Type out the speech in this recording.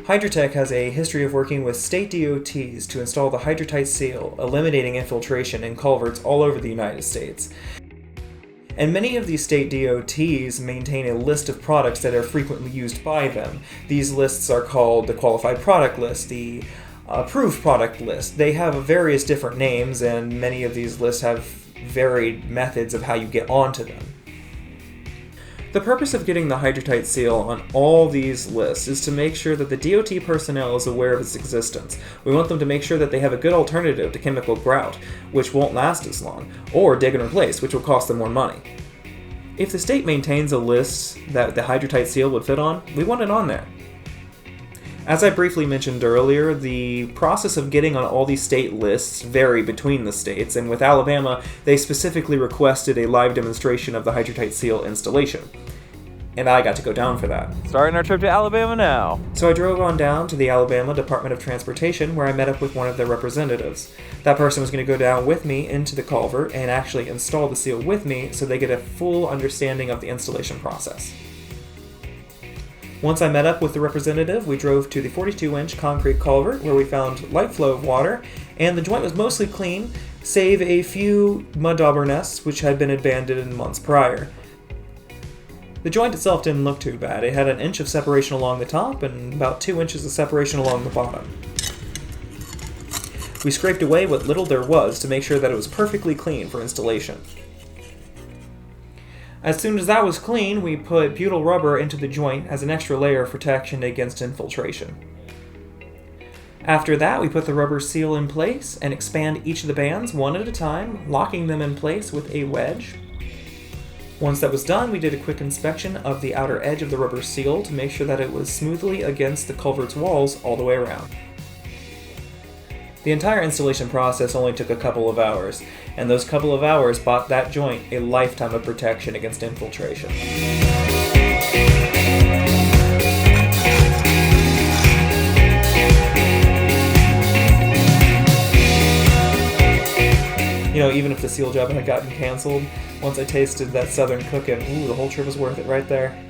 HydraTech has a history of working with state DOTs to install the HydraTite seal, eliminating infiltration in culverts all over the United States. And many of these state DOTs maintain a list of products that are frequently used by them. These lists are called the Qualified Product List, the Approved Product List. They have various different names, and many of these lists have varied methods of how you get onto them. The purpose of getting the HydraTite seal on all these lists is to make sure that the DOT personnel is aware of its existence. We want them to make sure that they have a good alternative to chemical grout, which won't last as long, or dig and replace, which will cost them more money. If the state maintains a list that the HydraTite seal would fit on, we want it on there. As I briefly mentioned earlier, the process of getting on all these state lists vary between the states, and with Alabama, they specifically requested a live demonstration of the HydraTite seal installation. And I got to go down for that. Starting our trip to Alabama now. So I drove on down to the Alabama Department of Transportation, where I met up with one of their representatives. That person was going to go down with me into the culvert and actually install the seal with me so they get a full understanding of the installation process. Once I met up with the representative, we drove to the 42-inch concrete culvert where we found light flow of water, and the joint was mostly clean, save a few mud dauber nests which had been abandoned months prior. The joint itself didn't look too bad. It had an inch of separation along the top and about 2 inches of separation along the bottom. We scraped away what little there was to make sure that it was perfectly clean for installation. As soon as that was clean, we put butyl rubber into the joint as an extra layer of protection against infiltration. After that, we put the rubber seal in place and expand each of the bands one at a time, locking them in place with a wedge. Once that was done, we did a quick inspection of the outer edge of the rubber seal to make sure that it was smoothly against the culvert's walls all the way around. The entire installation process only took a couple of hours, and those couple of hours bought that joint a lifetime of protection against infiltration. You know, even if the seal job had gotten canceled, once I tasted that southern cooking, the whole trip was worth it right there.